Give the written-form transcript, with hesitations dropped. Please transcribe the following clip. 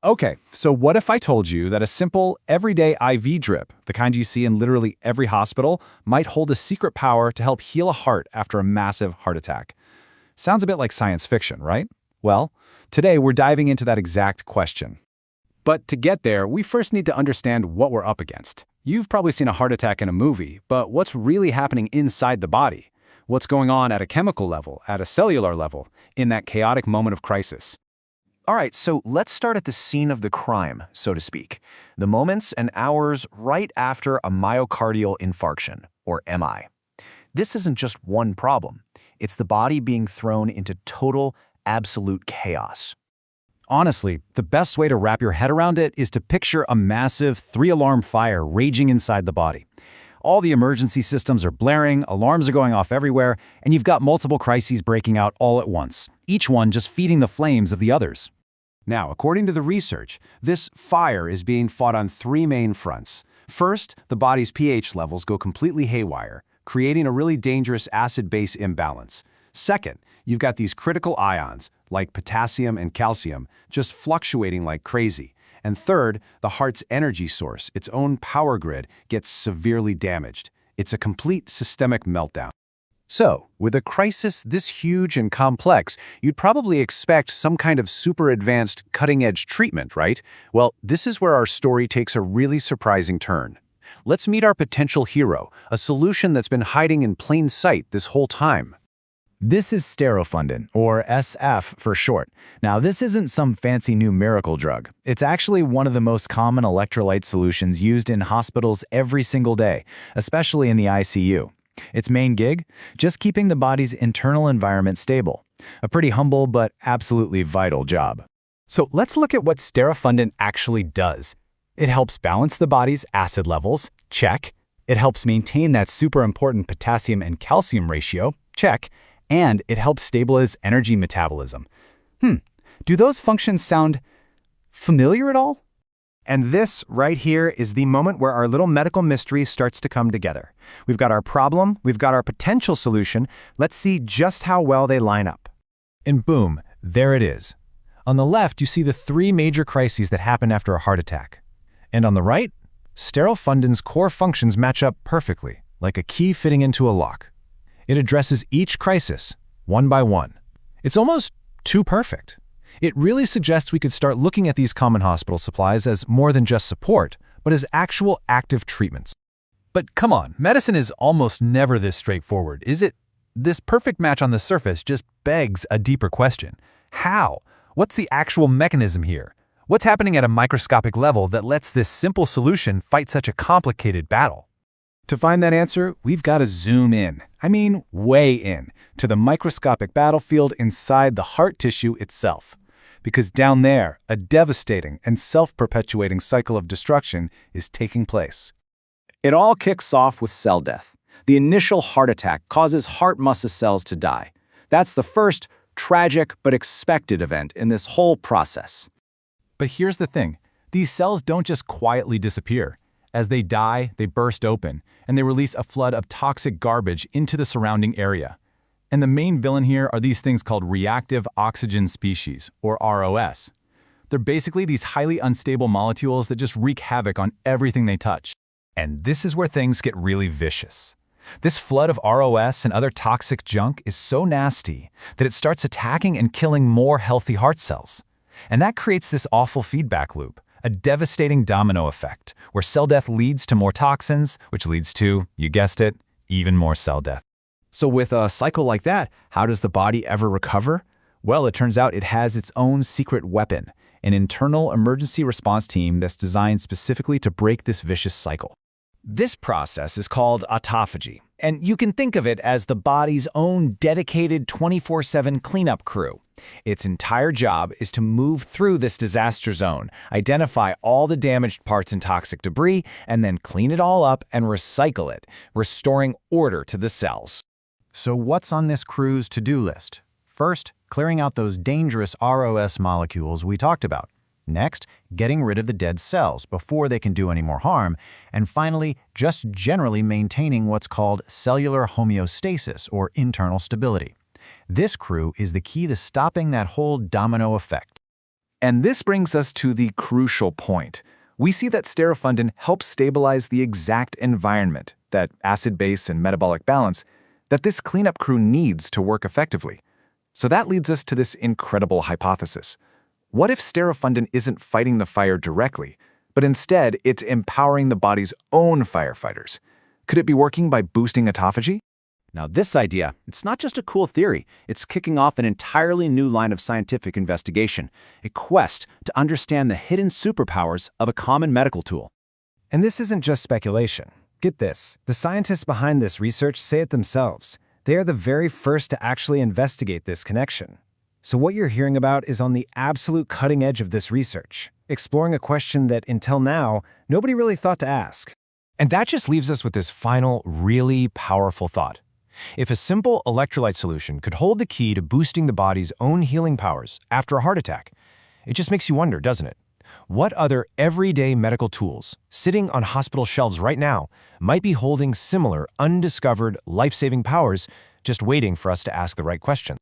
Okay, so what if I told you that a simple, everyday IV drip, the kind you see in literally every hospital, might hold a secret power to help heal a heart after a massive heart attack? Sounds a bit like science fiction, right? Well, today we're diving into that exact question. But to get there, we first need to understand what we're up against. You've probably seen a heart attack in a movie, but what's really happening inside the body? What's going on at a chemical level, at a cellular level, in that chaotic moment of crisis? All right, so let's start at the scene of the crime, so to speak. The moments and hours right after a myocardial infarction, or MI. This isn't just one problem. It's the body being thrown into total, absolute chaos. Honestly, the best way to wrap your head around it is to picture a massive three-alarm fire raging inside the body. All the emergency systems are blaring, alarms are going off everywhere, and you've got multiple crises breaking out all at once, each one just feeding the flames of the others. Now, according to the research, this fire is being fought on three main fronts. First, the body's pH levels go completely haywire, creating a really dangerous acid-base imbalance. Second, you've got these critical ions, like potassium and calcium, just fluctuating like crazy. And third, the heart's energy source, its own power grid, gets severely damaged. It's a complete systemic meltdown. So, with a crisis this huge and complex, you'd probably expect some kind of super advanced, cutting-edge treatment, right? Well, this is where our story takes a really surprising turn. Let's meet our potential hero, a solution that's been hiding in plain sight this whole time. This is Sterofundin, or SF for short. Now, this isn't some fancy new miracle drug. It's actually one of the most common electrolyte solutions used in hospitals every single day, especially in the ICU. Its main gig? Just keeping the body's internal environment stable. A pretty humble but absolutely vital job. So let's look at what Sterofundin actually does. It helps balance the body's acid levels, check. It helps maintain that super important potassium and calcium ratio, check. And it helps stabilize energy metabolism. Do those functions sound familiar at all? And this right here is the moment where our little medical mystery starts to come together. We've got our problem, we've got our potential solution. Let's see just how well they line up. And boom, there it is. On the left, you see the three major crises that happen after a heart attack. And on the right, Sterofundin's core functions match up perfectly, like a key fitting into a lock. It addresses each crisis, one by one. It's almost too perfect. It really suggests we could start looking at these common hospital supplies as more than just support, but as actual active treatments. But come on, medicine is almost never this straightforward, is it? This perfect match on the surface just begs a deeper question. How? What's the actual mechanism here? What's happening at a microscopic level that lets this simple solution fight such a complicated battle? To find that answer, we've got to zoom in, way in, to the microscopic battlefield inside the heart tissue itself. Because down there, a devastating and self-perpetuating cycle of destruction is taking place. It all kicks off with cell death. The initial heart attack causes heart muscle cells to die. That's the first tragic but expected event in this whole process. But here's the thing. These cells don't just quietly disappear. As they die, they burst open, and they release a flood of toxic garbage into the surrounding area. And the main villain here are these things called reactive oxygen species, or ROS. They're basically these highly unstable molecules that just wreak havoc on everything they touch. And this is where things get really vicious. This flood of ROS and other toxic junk is so nasty that it starts attacking and killing more healthy heart cells. And that creates this awful feedback loop. A devastating domino effect, where cell death leads to more toxins, which leads to, you guessed it, even more cell death. So with a cycle like that, how does the body ever recover? Well, it turns out it has its own secret weapon, an internal emergency response team that's designed specifically to break this vicious cycle. This process is called autophagy, and you can think of it as the body's own dedicated 24/7 cleanup crew. Its entire job is to move through this disaster zone, identify all the damaged parts and toxic debris, and then clean it all up and recycle it, restoring order to the cells. So what's on this crew's to-do list? First, clearing out those dangerous ROS molecules we talked about. Next, getting rid of the dead cells before they can do any more harm. And finally, just generally maintaining what's called cellular homeostasis, or internal stability. This crew is the key to stopping that whole domino effect. And this brings us to the crucial point. We see that sterofundin helps stabilize the exact environment, that acid-base and metabolic balance, that this cleanup crew needs to work effectively. So that leads us to this incredible hypothesis. What if sterofundin isn't fighting the fire directly, but instead it's empowering the body's own firefighters? Could it be working by boosting autophagy? Now this idea, it's not just a cool theory, it's kicking off an entirely new line of scientific investigation, a quest to understand the hidden superpowers of a common medical tool. And this isn't just speculation. Get this, the scientists behind this research say it themselves. They are the very first to actually investigate this connection. So what you're hearing about is on the absolute cutting edge of this research, exploring a question that, until now, nobody really thought to ask. And that just leaves us with this final, really powerful thought. If a simple electrolyte solution could hold the key to boosting the body's own healing powers after a heart attack, it just makes you wonder, doesn't it? What other everyday medical tools, sitting on hospital shelves right now, might be holding similar, undiscovered, life-saving powers, just waiting for us to ask the right question?